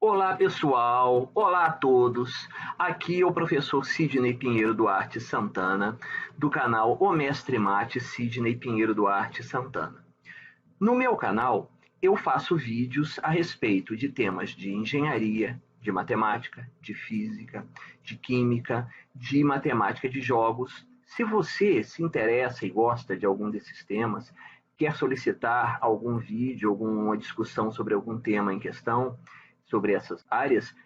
Olá pessoal, olá a todos. Aqui é o professor Sidney Pinheiro Duarte Santana, do canal O Mestre Mate Sidney Pinheiro Duarte Santana. No meu canal, eu faço vídeos a respeito de temas de engenharia, de matemática, de física, de química, de matemática de jogos. Se você se interessa e gosta de algum desses temas, quer solicitar algum vídeo, alguma discussão sobre algum tema em questão, sobre essas áreas,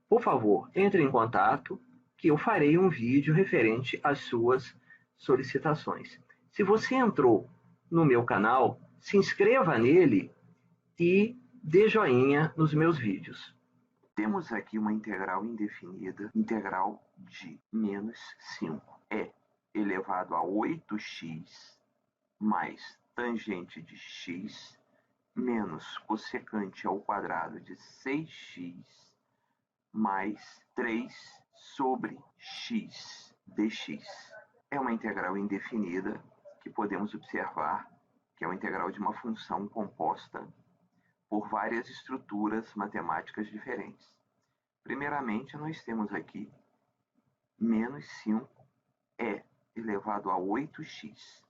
por favor, entre em contato que eu farei um vídeo referente às suas solicitações. Se você entrou no meu canal, se inscreva nele e dê joinha nos meus vídeos. Temos aqui uma integral indefinida, integral de menos 5 é elevado a 8x mais tangente de x menos cossecante ao quadrado de 6x mais 3 sobre x dx. É uma integral indefinida que podemos observar que é uma integral de uma função composta por várias estruturas matemáticas diferentes. Primeiramente, nós temos aqui menos 5 é elevado a 8x.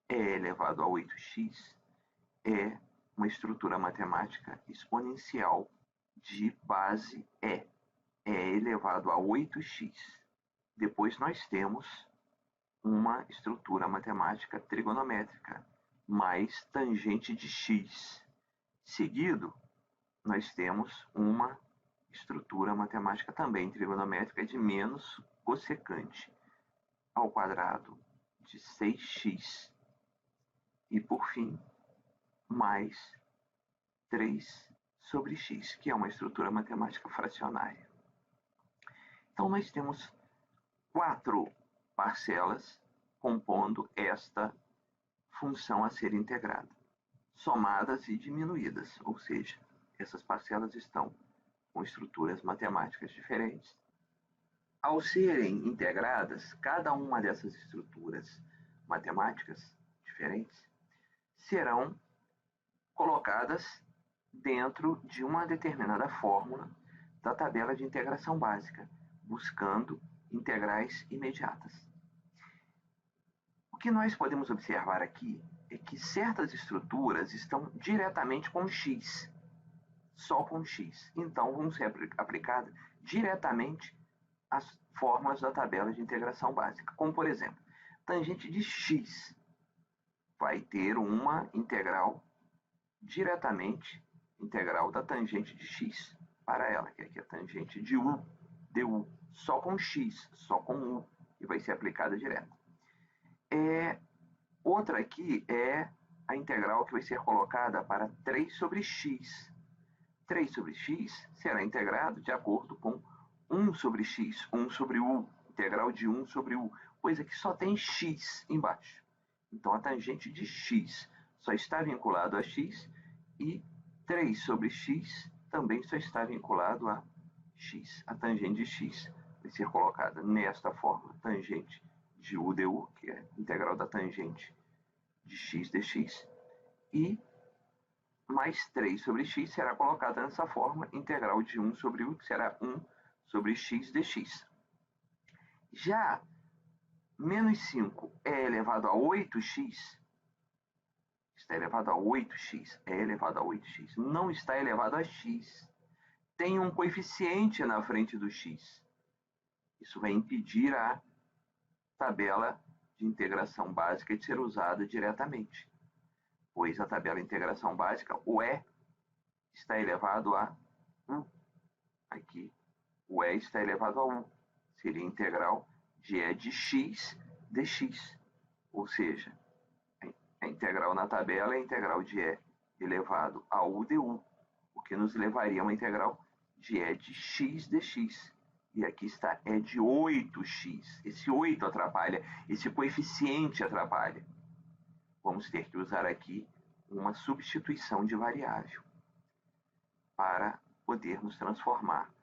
É elevado a 8x é uma estrutura matemática exponencial de base E. É elevado a 8x. Depois nós temos uma estrutura matemática trigonométrica, mais tangente de x. Seguido, nós temos uma estrutura matemática também trigonométrica de menos cossecante ao quadrado de 6x. E, por fim, mais 3 sobre x, que é uma estrutura matemática fracionária. Então, nós temos 4 parcelas compondo esta função a ser integrada, somadas e diminuídas, ou seja, essas parcelas estão com estruturas matemáticas diferentes. Ao serem integradas, cada uma dessas estruturas matemáticas diferentes serão colocadas dentro de uma determinada fórmula da tabela de integração básica, buscando integrais imediatas. O que nós podemos observar aqui é que certas estruturas estão diretamente com x, só com x. Então, vão ser aplicadas diretamente as fórmulas da tabela de integração básica. Como, por exemplo, tangente de x vai ter uma integral diretamente, integral da tangente de x para ela, que aqui é a tangente de u, du, só com x, só com u, e vai ser aplicada direto. Outra aqui é a integral que vai ser colocada para 3 sobre x. 3 sobre x será integrado de acordo com 1 sobre x, 1 sobre u, integral de 1 sobre u, pois aqui só tem x embaixo. Então, a tangente de x só está vinculado a x e 3 sobre x também só está vinculado a x. A tangente de x vai ser colocada nesta forma, tangente de u du, que é a integral da tangente de x dx, e mais 3 sobre x será colocada nessa forma, integral de 1 sobre u, que será 1 sobre x dx. Já menos 5 é elevado a 8x, está elevado a 8x, é elevado a 8x, não está elevado a x. Tem um coeficiente na frente do x. Isso vai impedir a tabela de integração básica de ser usada diretamente, pois a tabela de integração básica, o E, está elevado a u. Aqui, o E está elevado a u. Seria integral de E de x dx. Ou seja, a integral na tabela é a integral de E elevado a u du, o que nos levaria a uma integral de E de x dx. E aqui está E de 8x. Esse 8 atrapalha, esse coeficiente atrapalha. Vamos ter que usar aqui uma substituição de variável para podermos transformar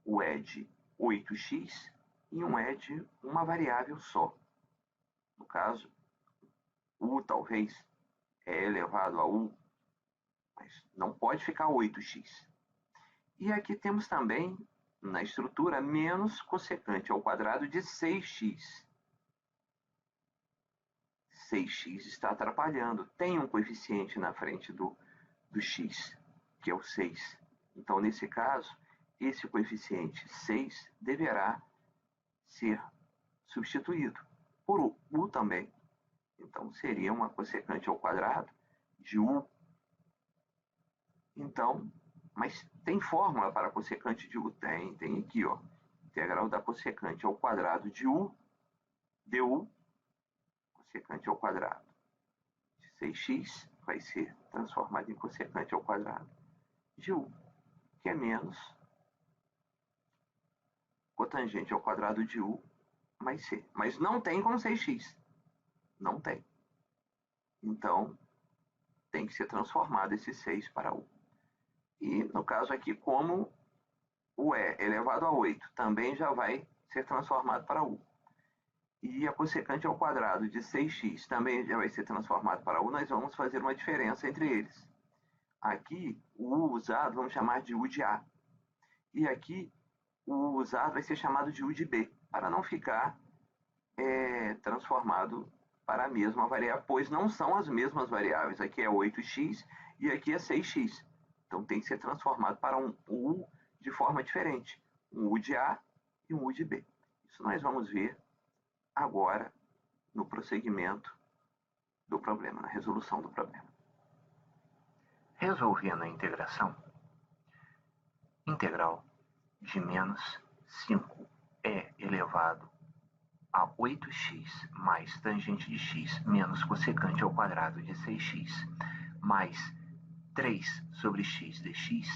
o E de 8x em um E de uma variável só. No caso, u talvez é elevado a u, mas não pode ficar 8x. E aqui temos também, na estrutura, menos cossecante ao quadrado de 6x. 6x está atrapalhando. Tem um coeficiente na frente do x, que é o 6. Então, nesse caso, esse coeficiente 6 deverá ser substituído por u também. Então, seria uma cossecante ao quadrado de u. Então, mas tem fórmula para cossecante de u? Tem aqui, ó. Integral da cossecante ao quadrado de u, du, cossecante ao quadrado de 6x, vai ser transformado em cossecante ao quadrado de u, que é menos cotangente ao quadrado de u mais c. Mas não tem com 6x. Não tem. Então, tem que ser transformado esse 6 para u. E, no caso aqui, como o e elevado a 8 também já vai ser transformado para u. E a cossecante ao quadrado de 6x também já vai ser transformado para u, nós vamos fazer uma diferença entre eles. Aqui, o u usado vamos chamar de u de a. E aqui, o u usado vai ser chamado de u de b, para não ficar transformado para a mesma variável, pois não são as mesmas variáveis. Aqui é 8x e aqui é 6x. Então tem que ser transformado para um u de forma diferente. Um u de a e um u de b. Isso nós vamos ver agora no prosseguimento do problema, na resolução do problema. Resolvendo a integração, integral de menos 5 é elevado a 8x mais tangente de x menos cossecante ao quadrado de 6x mais 3 sobre x dx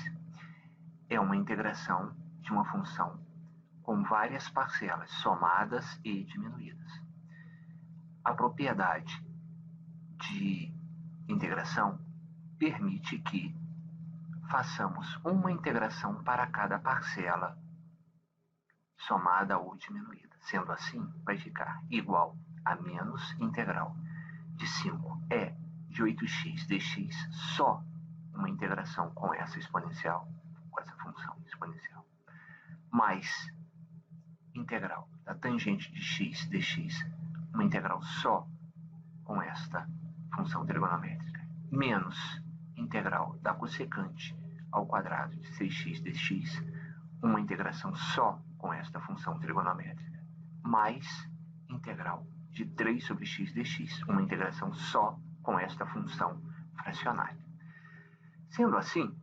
é uma integração de uma função com várias parcelas somadas e diminuídas. A propriedade de integração permite que façamos uma integração para cada parcela somada ou diminuída. Sendo assim, vai ficar igual a menos integral de 5e de 8x dx, só uma integração com essa exponencial, com essa função exponencial, mais integral da tangente de x dx, uma integral só com esta função trigonométrica, menos integral da cossecante ao quadrado de 6x dx, uma integração só com esta função trigonométrica, mais integral de 3 sobre x dx, uma integração só com esta função fracionária. Sendo assim,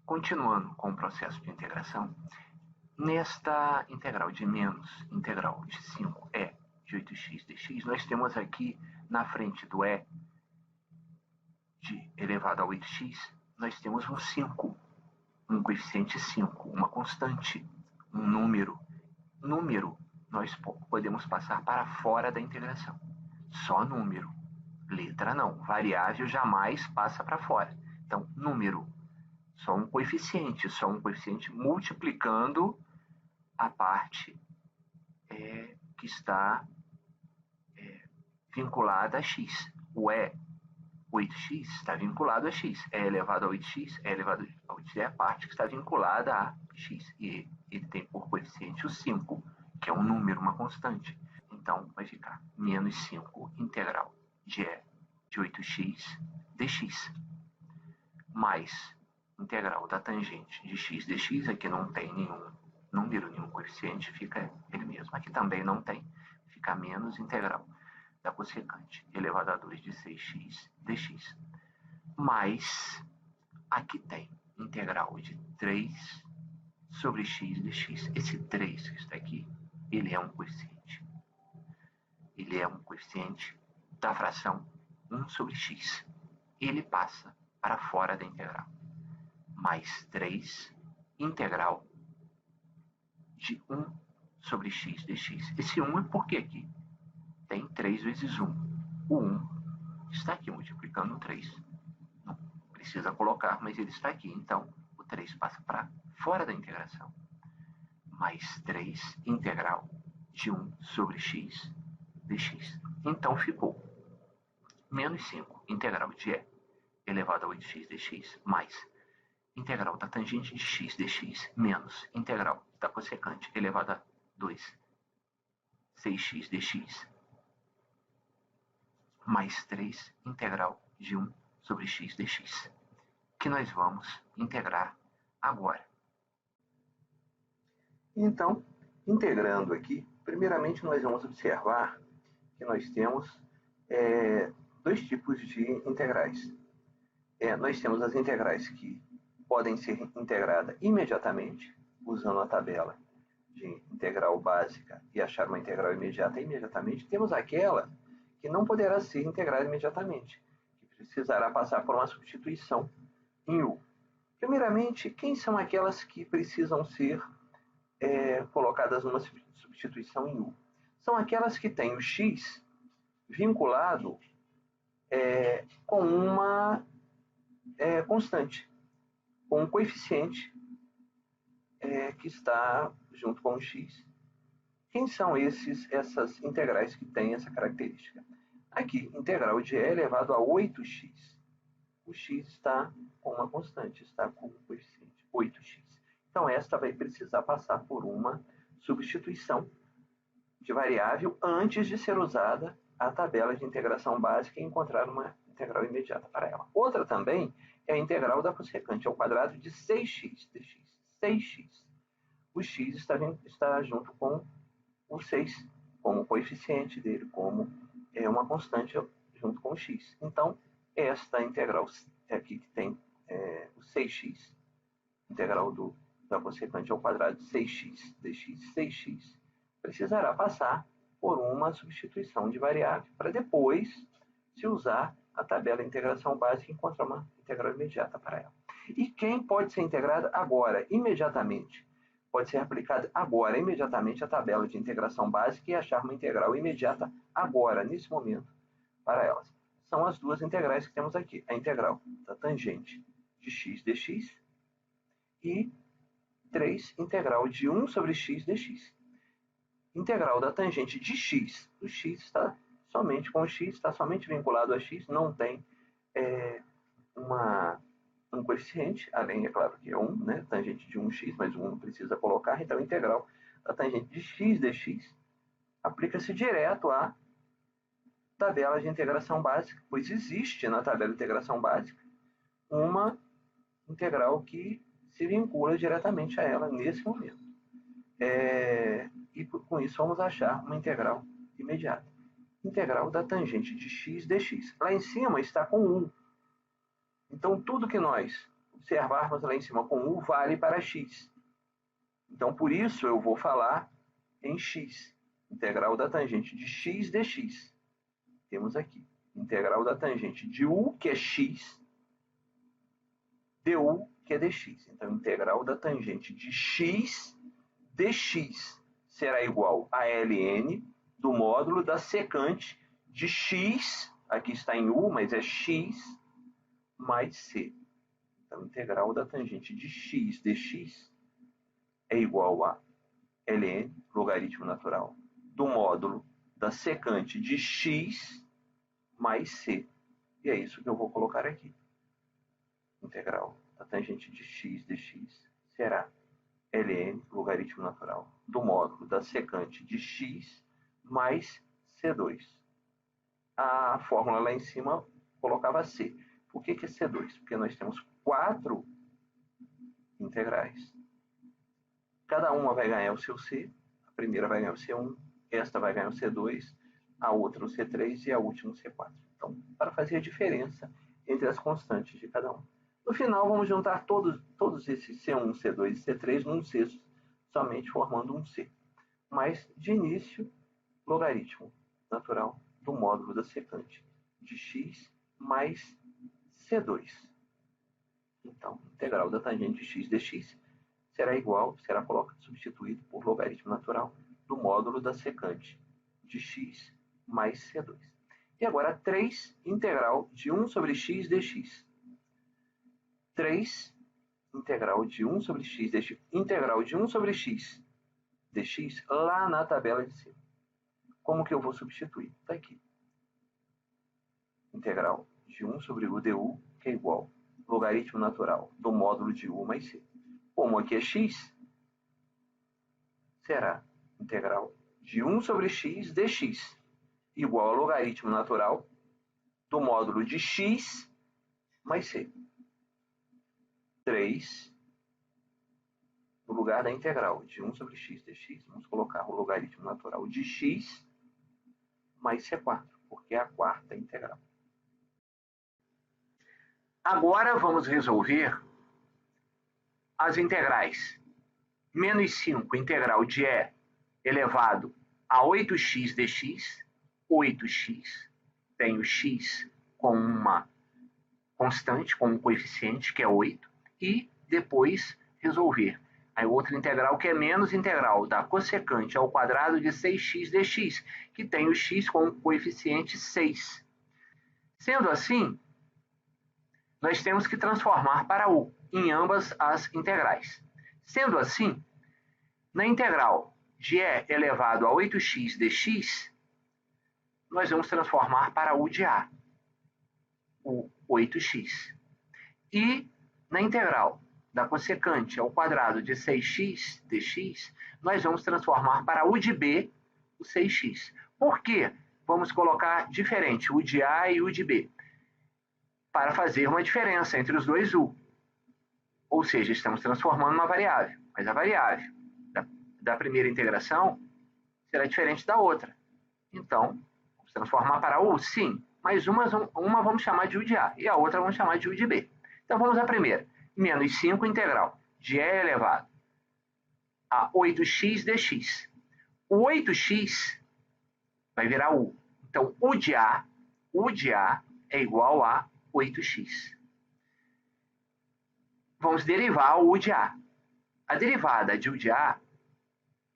continuando com o processo de integração, nesta integral de menos integral de 5e de 8x dx, nós temos aqui na frente do e de elevado a 8x, nós temos um 5, um coeficiente 5, uma constante, um número. Número nós podemos passar para fora da integração. Só número. Letra não. Variável jamais passa para fora. Então, número. Só um coeficiente multiplicando a parte que está vinculada a x. O e 8x está vinculado a x. É elevado a 8x, é elevado a 8x é a parte que está vinculada a x. E ele tem por coeficiente o 5, que é um número, uma constante. Então, vai ficar menos 5 integral de e de 8x dx, mais integral da tangente de x dx, aqui não tem nenhum número, nenhum coeficiente, fica ele mesmo. Aqui também não tem, fica menos integral da cossecante elevado a 2 de 6x dx. Mas aqui tem integral de 3 sobre x dx. Esse 3 que está aqui, ele é um coeficiente. Ele é um coeficiente da fração 1 sobre x. Ele passa para fora da integral. Mais 3 integral de 1 sobre x dx. Esse 1 é porque aqui tem 3 vezes 1. O 1 está aqui multiplicando o 3. Não precisa colocar, mas ele está aqui. Então, o 3 passa para fora da integração. Mais 3 integral de 1 sobre x dx. Então, ficou menos 5 integral de e elevado a 8x dx mais integral da tangente de x dx menos integral da cossecante elevado a 2 6x dx mais 3 integral de 1 sobre x dx, que nós vamos integrar agora. Então, integrando aqui, primeiramente nós vamos observar que nós temos dois tipos de integrais. Nós temos as integrais que podem ser integradas imediatamente, usando a tabela de integral básica e achar uma integral imediata imediatamente. Temos aquela que não poderá ser integrada imediatamente, que precisará passar por uma substituição em u. Primeiramente, quem são aquelas que precisam ser colocadas numa substituição em u? São aquelas que têm o x vinculado com uma constante, com um coeficiente que está junto com o x. Quem são essas integrais que têm essa característica? Aqui, integral de e elevado a 8x. O x está com uma constante, está com um coeficiente 8x. Então, esta vai precisar passar por uma substituição de variável antes de ser usada a tabela de integração básica e encontrar uma integral imediata para ela. Outra também é a integral da cossecante ao quadrado de 6x dx. 6x. O x está junto com o 6, como coeficiente dele, como uma constante junto com o x. Então, esta integral aqui que tem o 6x, integral da cossecante ao quadrado de 6x dx, 6x, precisará passar por uma substituição de variável para depois se usar a tabela de integração básica e encontrar uma integral imediata para ela. E quem pode ser integrada agora, imediatamente? Pode ser aplicada agora, imediatamente, a tabela de integração básica e achar uma integral imediata agora, nesse momento, para elas. São as duas integrais que temos aqui. A integral da tangente de x dx e 3 integral de 1 sobre x dx. Integral da tangente de x. O x está somente com o x, está somente vinculado a x, não tem um coeficiente, além, é claro, que é 1, né? Tangente de 1x, mas 1 não precisa colocar, então a integral da tangente de x dx aplica-se direto à tabela de integração básica, pois existe na tabela de integração básica uma integral que se vincula diretamente a ela nesse momento. E com isso vamos achar uma integral imediata. Integral da tangente de x dx. Lá em cima está com 1. Então, tudo que nós observarmos lá em cima com u vale para x. Então, por isso, eu vou falar em x. Integral da tangente de x dx. Temos aqui. Integral da tangente de u, que é x, du, que é dx. Então, integral da tangente de x dx será igual a ln do módulo da secante de x, aqui está em u, mas é x, mais c. Então, integral da tangente de x dx é igual a ln, logaritmo natural, do módulo da secante de x mais c. E é isso que eu vou colocar aqui. Integral da tangente de x dx será ln, logaritmo natural, do módulo da secante de x mais c2. A fórmula lá em cima colocava c. Por que é C2? Porque nós temos 4 integrais. Cada uma vai ganhar o seu C. A primeira vai ganhar o C1, esta vai ganhar o C2, a outra o C3 e a última o C4. Então, para fazer a diferença entre as constantes de cada um. No final, vamos juntar todos esses C1, C2 e C3 num C, somente formando um C. Mas, de início, logaritmo natural do módulo da secante de x mais C2. Então, integral da tangente de x dx será substituído por logaritmo natural do módulo da secante de x mais C2. E agora, 3 integral de 1 sobre x dx. 3 integral de 1 sobre x dx. Integral de 1 sobre x dx lá na tabela de cima. Como que eu vou substituir? Está aqui. Integral de 1 sobre u du, que é igual logaritmo natural do módulo de U mais C. Como aqui é x, será integral de 1 sobre x dx, igual ao logaritmo natural do módulo de x mais C. 3, no lugar da integral de 1 sobre x dx, vamos colocar o logaritmo natural de x mais C4, porque é a quarta integral. Agora vamos resolver as integrais. Menos 5 integral de e elevado a 8x dx, 8x, tem o x com uma constante, com um coeficiente, que é 8, e depois resolver a outra integral, que é menos integral da cossecante ao quadrado de 6x dx, que tem o x com o coeficiente 6. Sendo assim, nós temos que transformar para u em ambas as integrais. Sendo assim, na integral de e elevado a 8x dx, nós vamos transformar para u de a, o 8x. E na integral da cossecante ao quadrado de 6x dx, nós vamos transformar para u de b, o 6x. Por quê? Vamos colocar diferente, u de a e u de b, para fazer uma diferença entre os dois u. Ou seja, estamos transformando uma variável, mas a variável da primeira integração será diferente da outra. Então, vamos transformar para u? Sim, mas uma vamos chamar de u de a e a outra vamos chamar de u de b. Então, vamos à primeira. Menos 5 integral de e elevado a 8x dx. O 8x vai virar u. Então, u de a é igual a 8x. Vamos derivar o u de a. A derivada de u de a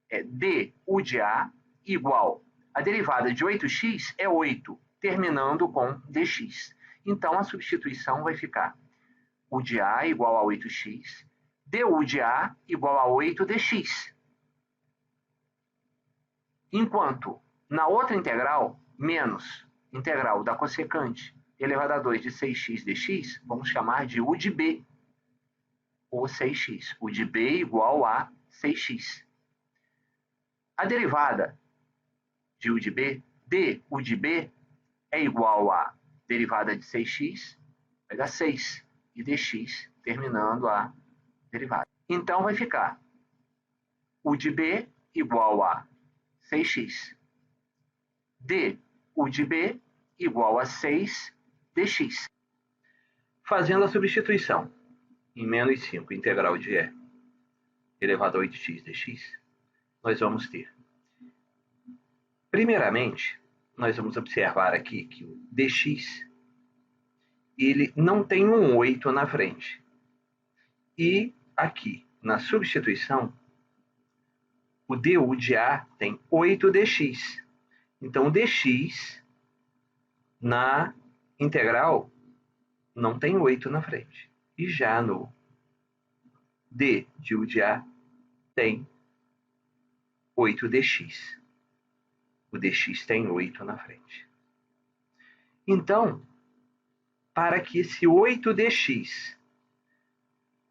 é d u de a igual. A derivada de 8x é 8, terminando com dx. Então, a substituição vai ficar u de a igual a 8x, du de a igual a 8 dx. Enquanto na outra integral, menos integral da cossecante elevado a 2 de 6x dx, vamos chamar de u de b, ou 6x. U de b igual a 6x. A derivada de u de b, d u de b, é igual a derivada de 6x, vai dar 6, e dx, terminando a derivada. Então, vai ficar u de b igual a 6x. D u de b igual a 6 dx. Fazendo a substituição em menos 5 integral de e elevado a 8x dx, nós vamos ter, primeiramente, nós vamos observar aqui que o dx ele não tem um 8 na frente. E aqui, na substituição, o du de a tem 8 dx. Então, o dx na integral não tem 8 na frente. E já no d de u de a tem 8 dx. O dx tem 8 na frente. Então, para que esse 8 dx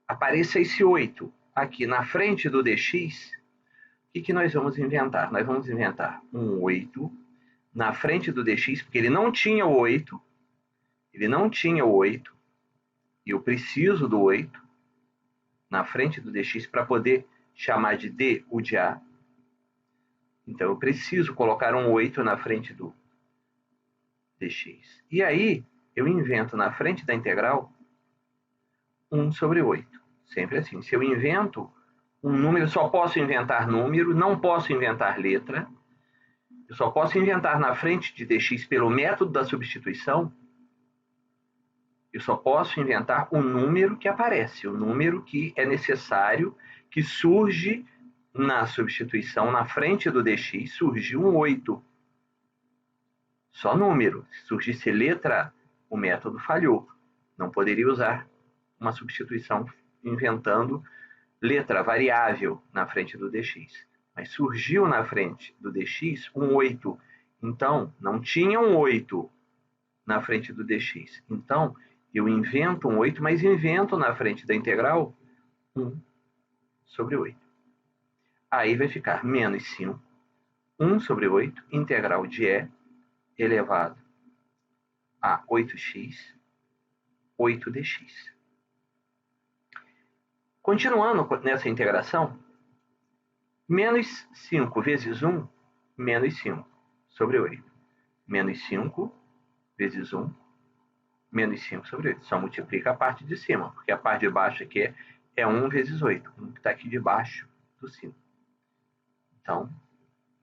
apareça esse 8 aqui na frente do dx, o que nós vamos inventar? Nós vamos inventar um 8 na frente do dx, porque ele não tinha o 8, e eu preciso do 8 na frente do dx para poder chamar de d u de a. Então, eu preciso colocar um 8 na frente do dx. E aí, eu invento na frente da integral 1 sobre 8. Sempre assim. Se eu invento um número, eu só posso inventar número, não posso inventar letra. Eu só posso inventar na frente de dx pelo método da substituição. Eu só posso inventar o número que aparece, o número que é necessário, que surge na substituição, na frente do dx, surgiu um 8. Só número. Se surgisse letra, o método falhou. Não poderia usar uma substituição inventando letra, variável, na frente do dx. Mas surgiu na frente do dx um 8. Então, não tinha um 8 na frente do dx. Então, Eu invento um 8, mas invento na frente da integral 1 sobre 8. Aí vai ficar menos 5, 1 sobre 8, integral de E elevado a 8x, 8dx. Continuando nessa integração, menos 5 vezes 1, menos 5 sobre 8. Menos 5 vezes 1, menos 5 sobre 8. Só multiplica a parte de cima, porque a parte de baixo aqui é 1 vezes 8. 1 que está aqui debaixo do 5. Então,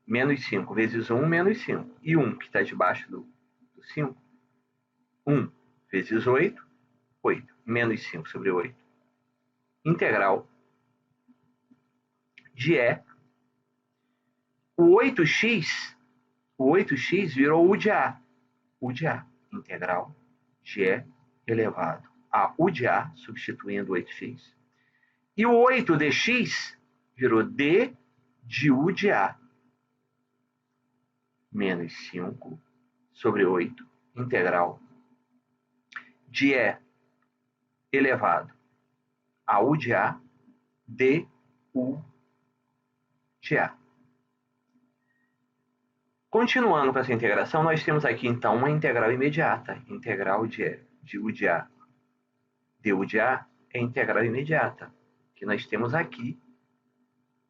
menos 5 vezes 1, menos 5. E 1 que está debaixo do 5, 1 vezes 8, 8. Menos 5 sobre 8. Integral de E. O 8x virou U de A. U de A. Integral de E elevado a U de A, substituindo o 8x. E o 8dx virou D de U de A. Menos 5 sobre 8, integral de E elevado a U de A, D U de A. Continuando com essa integração, nós temos aqui então uma integral imediata. Integral de U de A, du de A é integral imediata, que nós temos aqui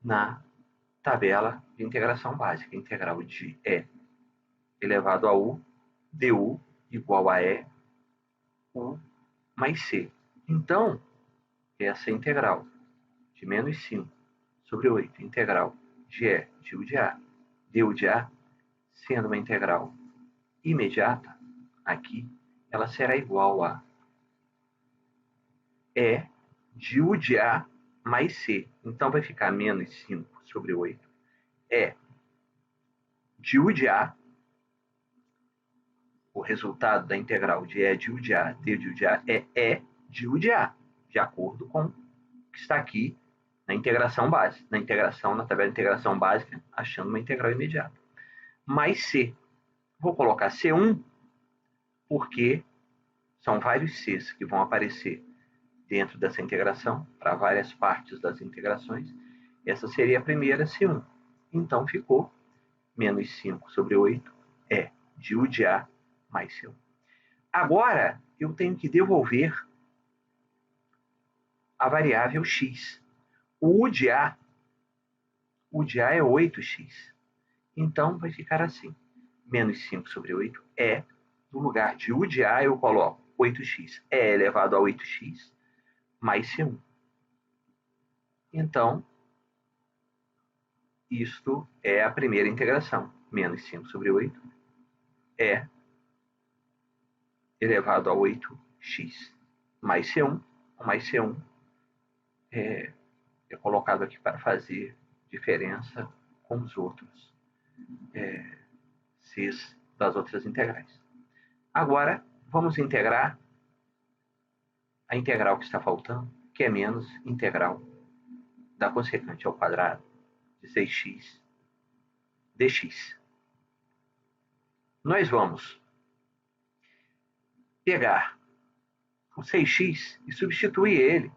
na tabela de integração básica. Integral de E elevado a U, du igual a E, U mais C. Então, essa integral de menos 5 sobre 8, integral de E de U de A, du de A, sendo uma integral imediata, aqui, ela será igual a E de U de A mais C. Então, vai ficar menos 5 sobre 8. E de U de A, o resultado da integral de E de U de A, D de U de A, é E de U de A, de acordo com o que está aqui na integração básica, na tabela de integração básica, achando uma integral imediata. Mais C. Vou colocar C1, porque são vários Cs que vão aparecer dentro dessa integração, para várias partes das integrações. Essa seria a primeira, C1. Então, ficou menos 5 sobre 8, E de U de A mais C1. Agora, eu tenho que devolver a variável x. O U de A é 8x. Então, vai ficar assim. Menos 5 sobre 8 é, no lugar de U de A, eu coloco 8x. É elevado a 8x mais C1. Então, isto é a primeira integração. Menos 5 sobre 8 é elevado a 8x mais C1. Mais C1 é colocado aqui para fazer diferença com os outros Cs das outras integrais. Agora, vamos integrar a integral que está faltando, que é menos integral da consequente ao quadrado de 6x dx. Nós vamos pegar o 6x e substituir ele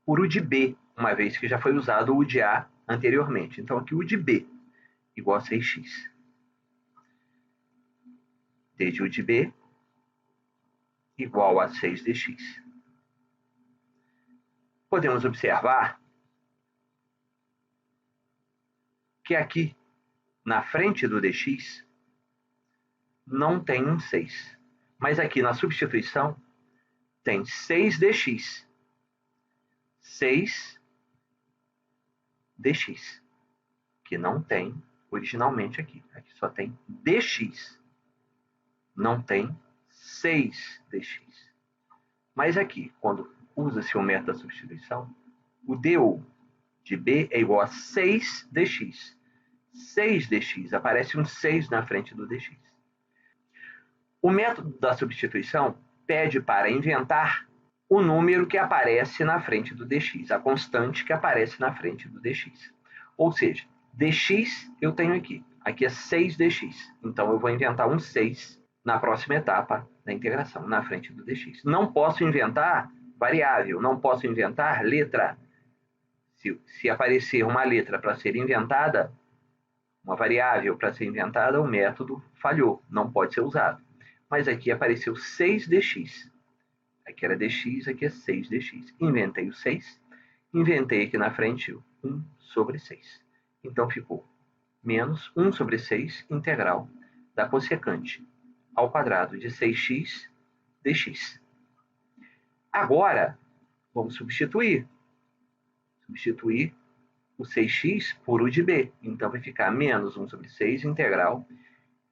por U de B, uma vez que já foi usado o U de A anteriormente. Então, aqui U de B igual a 6x. D de U de B igual a 6dx. Podemos observar que aqui, na frente do dx, não tem um 6. Mas aqui na substituição, tem 6dx. 6dx, que não tem originalmente aqui. Aqui só tem dx. Não tem 6dx. Mas aqui, quando usa-se o método da substituição, o du de B é igual a 6dx. 6dx, aparece um 6 na frente do dx. O método da substituição pede para inventar o número que aparece na frente do dx, a constante que aparece na frente do dx. Ou seja, dx eu tenho aqui. Aqui é 6dx. Então, eu vou inventar um 6 na próxima etapa da integração, na frente do dx. Não posso inventar variável, não posso inventar letra. Se aparecer uma letra para ser inventada, uma variável para ser inventada, o método falhou, não pode ser usado. Mas aqui apareceu 6dx. Aqui era dx, aqui é 6dx. Inventei o 6, inventei aqui na frente 1 sobre 6. Então ficou menos 1 sobre 6 integral da cossecante ao quadrado de 6x dx. Agora, vamos substituir. Substituir o 6x por u de b. Então vai ficar menos 1 sobre 6 integral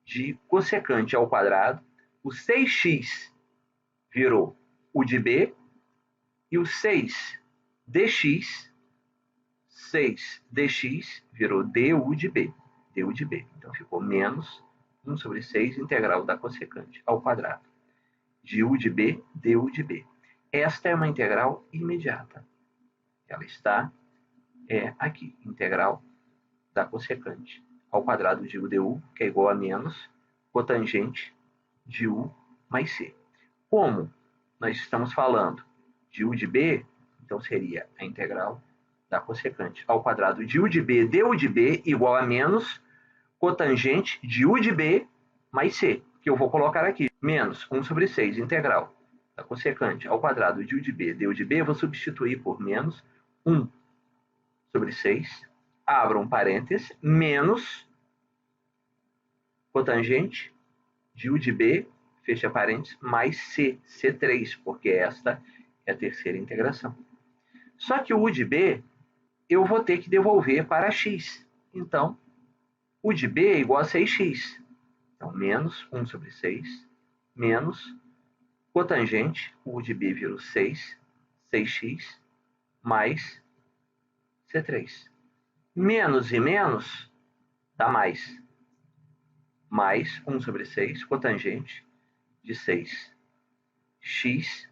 de cossecante ao quadrado. O 6x virou u de b e o 6 dx virou du de b. du de b. Então ficou menos 1 sobre 6 integral da cossecante ao quadrado de u de b, du de b. Esta é uma integral imediata. Ela está aqui, integral da cossecante ao quadrado de u du, que é igual a menos cotangente de u mais c. Como nós estamos falando de u de b, então seria a integral da cossecante ao quadrado de u de b du de b igual a menos cotangente de u de b mais c, que eu vou colocar aqui, menos 1 sobre 6 integral da cossecante ao quadrado de u de b du de b, eu vou substituir por menos 1 sobre 6, abro um parênteses, menos cotangente de u de b, fecha parênteses, mais c, c3, porque esta é a terceira integração. Só que o u de b eu vou ter que devolver para x. Então, u de b é igual a 6x. Então, menos 1 sobre 6, menos cotangente, u de b virou 6, 6x, mais C3. Menos e menos dá mais. Mais 1 sobre 6, cotangente de 6x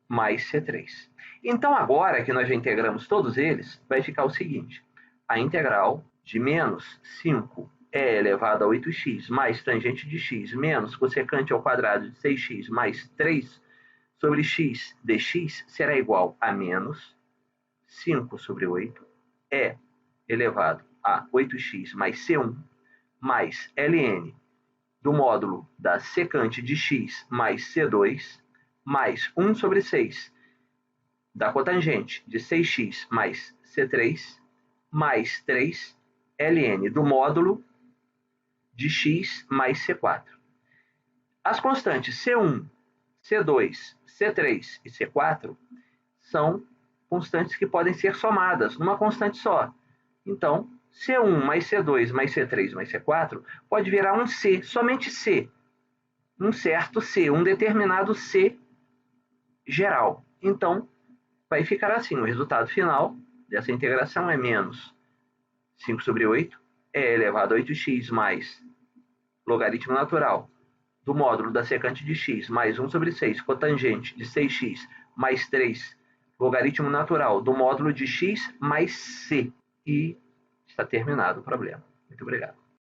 mais C3. Então, agora que nós já integramos todos eles, vai ficar o seguinte. A integral de menos 5 é elevado a 8x mais tangente de x menos cossecante ao quadrado de 6x mais 3 sobre x dx será igual a menos 5 sobre 8 é elevado a 8x mais C1 mais ln do módulo da secante de x mais C2 mais 1 sobre 6 da cotangente de 6x mais C3 mais 3 ln do módulo de x mais C4. As constantes C1, C2, C3 e C4 são constantes que podem ser somadas numa constante só. Então, C1 mais C2 mais C3 mais C4 pode virar um C, somente C. Um certo C, um determinado C geral. Então, vai ficar assim, o resultado final dessa integração é menos 5 sobre 8 é elevado a 8x mais logaritmo natural do módulo da secante de x mais 1 sobre 6 cotangente de 6x mais 3 logaritmo natural do módulo de x mais c. E está terminado o problema. Muito obrigado.